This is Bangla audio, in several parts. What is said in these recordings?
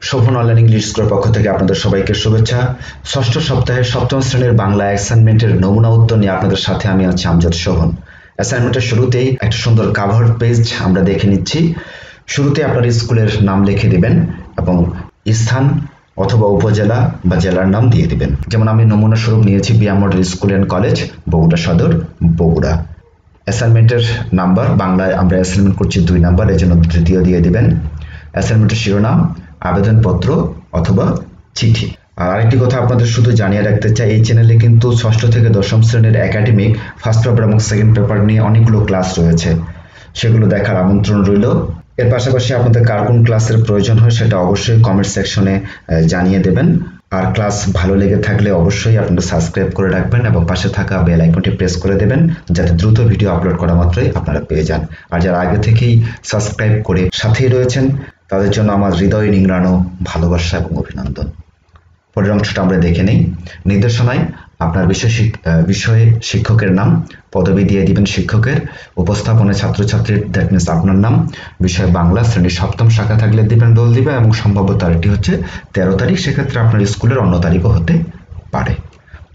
শোভন অনলাইন ইংলিশ স্কুলের পক্ষ থেকে আপনাদের সবাইকে শুভেচ্ছা। ষষ্ঠ সপ্তাহের সপ্তম শ্রেণীর বাংলা অ্যাসাইনমেন্টের নমুনা উত্তর নিয়ে আপনাদের সাথে আমি আছি আমজাদ শোভন। অ্যাসাইনমেন্টের শুরুতেই একটা সুন্দর কাভার পেজ আমরা দেখে নিচ্ছি। শুরুতে আপনার স্কুলের নাম লিখে দিবেন এবং স্থান অথবা উপজেলা বা জেলার নাম দিয়ে দিবেন। যেমন আমি নমুনা স্বরূপ নিয়েছি BM model school and college, Bogura সদর, বগুড়া। অ্যাসাইনমেন্টের নাম্বার বাংলায় আমরা অ্যাসাইনমেন্ট করছি 2 নাম্বার, এর জন্য তৃতীয় দিয়ে দিবেন। অ্যাসাইনমেন্টের শিরোনাম আবেদনপত্র অথবা চিঠি। আর আরেকটি কথা আপনাদের শুধু জানিয়ে রাখতে চাই, এই চ্যানেলে কিন্তু ষষ্ঠ থেকে দশম শ্রেণীর একাডেমিক ফার্স্ট পেপার এবং সেকেন্ড পেপার নিয়ে অনেকগুলো ক্লাস রয়েছে, সেগুলো দেখার আমন্ত্রণ রইল। এর পাশাপাশি আপনাদের কার কোন ক্লাসের প্রয়োজন হয় সেটা অবশ্যই কমেন্ট সেকশনে জানিয়ে দেবেন। আর ক্লাস ভালো লেগে থাকলে অবশ্যই আপনারা সাবস্ক্রাইব করে রাখবেন এবং পাশে থাকা বেল আইকনটি প্রেস করে দেবেন, যাতে দ্রুত ভিডিও আপলোড করা মাত্রই আপনারা পেয়ে যান। আর যারা আগে থেকেই সাবস্ক্রাইব করে সাথেই রয়েছেন তাদের জন্য আমার হৃদয় নিংড়ানো ভালোবাসা এবং অভিনন্দন। পরের অংশটা আমরা দেখে নেই। নির্দেশনায় আপনার বিষয়ে শিক্ষকের নাম, পদবি দিয়ে দিবেন শিক্ষকের, উপস্থাপনায় ছাত্রছাত্রীর দ্যাট মিনস আপনার নাম, বিষয় বাংলা, শ্রেণী সপ্তম শাখা থাকলে দিবেন রোল দিবেন এবং সম্ভাব্য তারিখটি হচ্ছে 13 তারিখ, সেক্ষেত্রে আপনার স্কুলের অন্য তারিখও হতে পারে।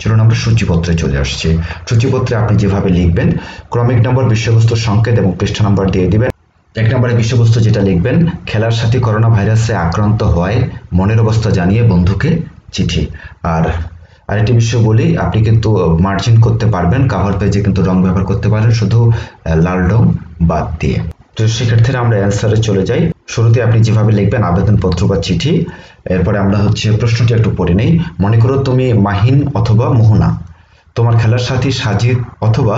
চলুন আমরা সূচিপত্রে চলে আসছি। সূচিপত্রে আপনি যেভাবে লিখবেন, ক্রমিক নম্বর, বিষয়বস্তু সংকেত এবং পৃষ্ঠা নম্বর দিয়ে দিবেন। 1 নম্বরে বিষয়বস্তু যেটা লিখবেন, খেলার সাথে করোনা ভাইরাসে আক্রান্ত হওয়ায় মনের অবস্থা জানিয়ে বন্ধুকে চিঠি। আর আরেকটি বিষয় বলি, আপনি কিন্তু মার্জিন করতে পারবেন, কাভার পেজে কিন্তু রং ব্যবহার করতে পারেন শুধু লাল রং বাদ দিয়ে। তো সেক্ষেত্রে আমরা অ্যান্সারে চলে যাই। শুরুতে আপনি যেভাবে লিখবেন আবেদনপত্র বা চিঠি, এরপরে আমরা প্রশ্নটি একটু পড়ে নেই। মনে করো তুমি মাহিন অথবা মোহনা, তোমার খেলার সাথী সাজিদ অথবা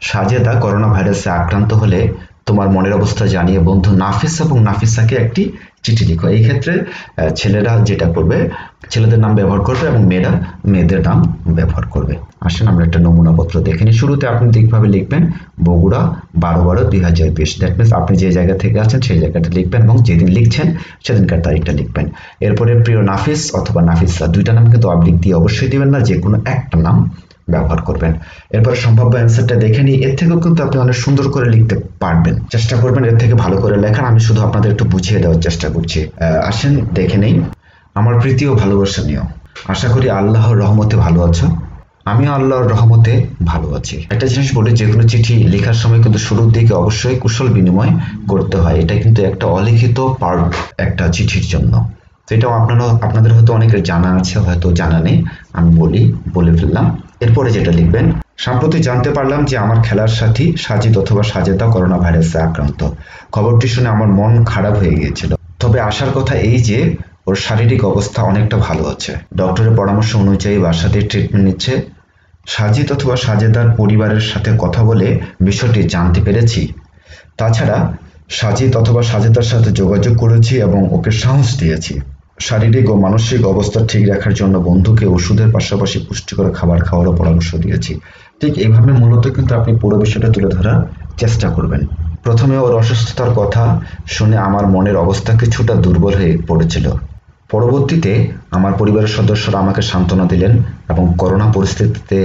সাজেদা করোনা ভাইরাসে আক্রান্ত হলে তোমার মনের অবস্থা জানিয়ে বন্ধু নাফিস এবং নাফিসাকে একটি চিঠি লিখো। এই ক্ষেত্রে ছেলেরা যেটা করবে, ছেলেদের নাম ব্যবহার করবে এবং মেয়েরা মেয়েদের নাম ব্যবহার করবে। আসেন আমরা একটা নমুনা পত্র দেখে নিই। শুরুতে আপনি ঠিকভাবে লিখবেন বগুড়া 12/12/2020, দ্যাট মিনস আপনি যে জায়গা থেকে আছেন সেই জায়গাটা লিখবেন এবং যেদিন লিখছেন সেদিনকার তারিখটা লিখবেন। এরপরে প্রিয় নাফিস অথবা নাফিসা, দুইটা নাম কিন্তু অবলিক দিয়ে অবশ্যই দিবেন না, যে কোনো একটা নাম ব্যবহার করবেন। এরপরে সম্ভাব্য অ্যান্সারটা দেখে নিই। এর থেকেও কিন্তু আপনি অনেক সুন্দর করে লিখতে পারবেন, চেষ্টা করবেন এর থেকে ভালো করে লেখার। আমি শুধু আপনাদের একটু বুঝিয়ে দেওয়ার চেষ্টা করছি। আসেন দেখে নেই। আমার প্রীতি ও ভালোবাসা নিও, আশা করি আল্লাহর রহমতে ভালো আছো, আমিও আল্লাহর রহমতে ভালো আছি। একটা জিনিস বলি, যে কোনো চিঠি লেখার সময় কিন্তু শুরুর দিকে অবশ্যই কুশল বিনিময় করতে হয়। এটা কিন্তু একটা অলিখিত পার্ট একটা চিঠির জন্য। তো এটাও আপনাদের হয়তো অনেকের জানা আছে, হয়তো জানা নেই, আমি বলে ফেললাম। এরপরে যেটা লিখবেন, সম্প্রতি জানতে পারলাম যে আমার খেলার সাথী সাজিদ অথবা সাজেদা করোনা ভাইরাসে আক্রান্ত। খবরটি শুনে আমার মন খারাপ হয়ে গিয়েছিল, তবে আসার কথা এই যে ওর শারীরিক অবস্থা অনেকটা ভালো আছে, ডক্টরের পরামর্শ অনুযায়ী বাসাতে ট্রিটমেন্ট নিচ্ছে। সাজিদ অথবা সাজেদার পরিবারের সাথে কথা বলে বিষয়টি জানতে পেরেছি। তাছাড়া সাজিদ অথবা সাজেদার সাথে যোগাযোগ করেছি এবং ওকে সাহস দিয়েছি। শারীরিক ও মানসিক অবস্থা ঠিক রাখার জন্য বন্ধুকে ওষুধের পাশাপাশি পুষ্টিকর খাবার খাওয়ারও পরামর্শ দিয়েছি। ঠিক এইভাবে মূলত কিন্তু আপনি পুরো বিষয়টা তুলে ধরার চেষ্টা করবেন। প্রথমে ওর অসুস্থতার কথা শুনে আমার মনের অবস্থা কিছুটা দুর্বল হয়ে পড়েছিল। পরবর্তীতে আমার পরিবারের সদস্যরা আমাকে সান্ত্বনা দিলেন এবং করোনা পরিস্থিতিতে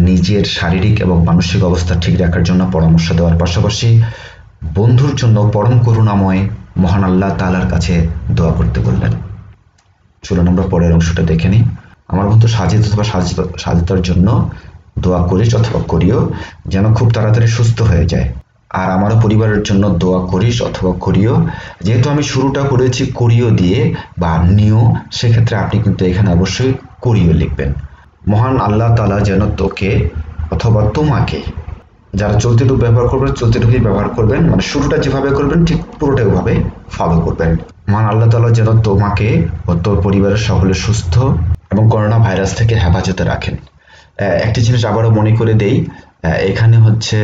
নিজের শারীরিক এবং মানসিক অবস্থা ঠিক রাখার জন্য পরামর্শ দেওয়ার পাশাপাশি বন্ধুর জন্য পরম করুণাময় মহান আল্লাহ তাআলার কাছে দোয়া করতে বললেন। চলুন আমরা পরের অংশটা দেখে নিই। আমার বন্ধু সাজিদ অথবা সাজিদার জন্য দোয়া করিস অথবা করিও যেন খুব তাড়াতাড়ি সুস্থ হয়ে যায়। আর আমারও পরিবারের জন্য দোয়া করিস অথবা করিও। যেহেতু আমি শুরুটা করেছি করিও দিয়ে বা নিও, সেক্ষেত্রে আপনি কিন্তু এখানে অবশ্যই করিও লিখবেন। মহান আল্লাহ তাআলা যেন তোকে অথবা তোমাকে, যারা চলতি রূপ ব্যবহার করবেন চলতি রূপই ব্যবহার করবেন, মানে শুরুটা যেভাবে করবেন ঠিক পুরোটাই ওভাবে ফলো করবেন। মহান আল্লাহ তাআলা যেন তোমাকে ও তোর পরিবারের সকলে সুস্থ এবং করোনা ভাইরাস থেকে হেফাজতে রাখেন। একটি জিনিস আবারও মনে করে দেই, এখানে হচ্ছে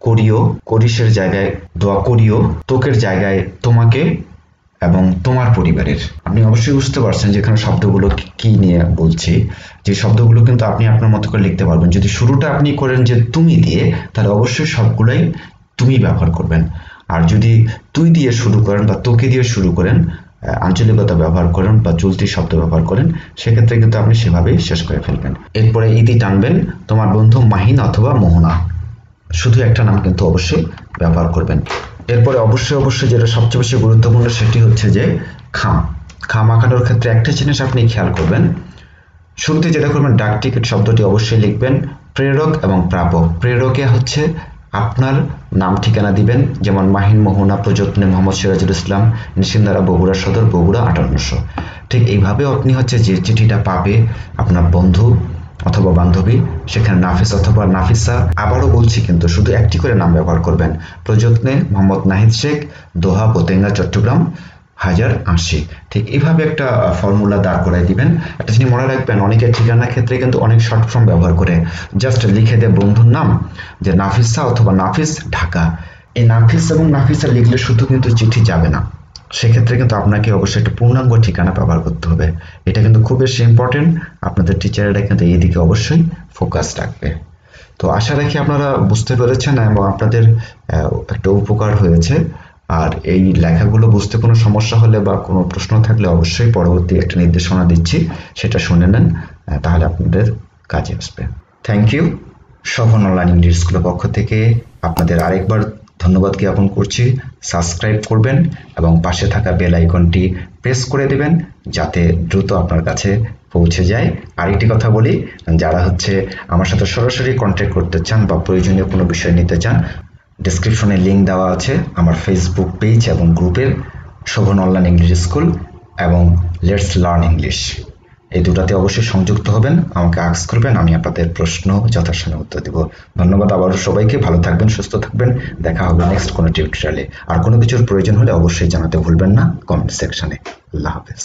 করিও, করিসের জায়গায় দোয়া করিও, তোকের জায়গায় তোমাকে এবং তোমার পরিবারের। আপনি অবশ্যই বুঝতে পারছেন যে এখানে শব্দগুলো কি নিয়ে বলছি। যে শব্দগুলো কিন্তু আপনি আপনার মতো করে লিখতে পারবেন। যদি শুরুটা আপনি করেন যে তুমি দিয়ে, তাহলে অবশ্যই সবগুলোই তুমি ব্যবহার করবেন। আর যদি তুই দিয়ে শুরু করেন বা তোকে দিয়ে শুরু করেন, আঞ্চলিকতা ব্যবহার করেন বা চলতি শব্দ ব্যবহার করেন, সেক্ষেত্রে কিন্তু আপনি সেভাবেই শেষ করে ফেলবেন। এরপরে ইতি টানবেন, তোমার বন্ধু মাহিন অথবা মোহনা, শুধু একটা নাম কিন্তু অবশ্যই ব্যবহার করবেন। এরপরে অবশ্যই যেটা সবচেয়ে বেশি গুরুত্বপূর্ণ সেটি হচ্ছে যে খাম আঁকানোর ক্ষেত্রে একটা জিনিস আপনি খেয়াল করবেন, শুরুতে যেটা করবেন ডাক টিকিট শব্দটি অবশ্যই লিখবেন প্রেরক এবং প্রাপক। প্রেরকে হচ্ছে আপনার নাম ঠিকানা দিবেন, যেমন মাহিন মোহনা প্রযত্নে মোহাম্মদ সিরাজুল ইসলাম, নিশিন্দারা বগুড়া সদর বগুড়া 5800। ঠিক এইভাবে আপনি হচ্ছে যে চিঠিটা পাবে আপনার বন্ধু অথবা বান্ধবী, সেখানে নাফিস অথবা নাফিসা, আবারও বলছি কিন্তু শুধু একটি করে নাম ব্যবহার করবেন, প্রযত্নে মোহাম্মদ নাহিদ শেখ, দোহা পোতেঙ্গা চট্টগ্রাম 1080। ঠিক এইভাবে একটা ফর্মুলা দাঁড় করাই দিবেন। একটা জিনিস মনে রাখবেন, অনেকের ঠিকানার ক্ষেত্রে কিন্তু অনেক শর্ট ফর্ম ব্যবহার করে, জাস্ট লিখে দেয় বন্ধুর নাম যে নাফিসা অথবা নাফিস ঢাকা। এই নাফিস এবং নাফিসা লিখলে শুধু কিন্তু চিঠি যাবে না, সেক্ষেত্রে কিন্তু আপনাকে অবশ্যই একটা পূর্ণাঙ্গ ঠিকানা ব্যবহার করতে হবে। এটা কিন্তু খুব বেশি ইম্পর্টেন্ট, আপনাদের টিচাররা কিন্তু এই দিকে অবশ্যই ফোকাস রাখবে। তো আশা রাখি আপনারা বুঝতে পেরেছেন এবং আপনাদের একটা উপকার হয়েছে। আর এই লেখাগুলো বুঝতে কোনো সমস্যা হলে বা কোনো প্রশ্ন থাকলে অবশ্যই পরবর্তী একটা নির্দেশনা দিচ্ছি, সেটা শুনে নেন, তাহলে আপনাদের কাজে আসবে। Thank you. Shobhan online English স্কুলের পক্ষ থেকে আপনাদের আরেকবার ধন্যবাদ জ্ঞাপন করছি। সাবস্ক্রাইব করবেন এবং পাশে থাকা বেল আইকনটি প্রেস করে দেবেন যাতে দ্রুত আপনার কাছে পৌঁছে যায়। আরেকটি কথা বলি, যারা হচ্ছে আমার সাথে সরাসরি কন্ট্যাক্ট করতে চান বা প্রয়োজনীয় কোনো বিষয় নিতে চান, ডেসক্রিপশনে লিঙ্ক দেওয়া আছে আমার ফেসবুক পেজ এবং গ্রুপের, শোভন অনলাইন ইংলিশ স্কুল এবং লেটস লার্ন ইংলিশ, এই দুটাতে অবশ্যই সংযুক্ত হবেন, আমাকে আস্ক করবেন, আমি আপনাদের প্রশ্ন যথাসময়ে উত্তর দেব। ধন্যবাদ আবারও সবাইকে, ভালো থাকবেন, সুস্থ থাকবেন, দেখা হবে নেক্সট কোনো টিউটোরিয়ালে। আর কোনো কিছুর প্রয়োজন হলে অবশ্যই জানাতে ভুলবেন না কমেন্ট সেকশনে। আল্লাহ হাফেজ।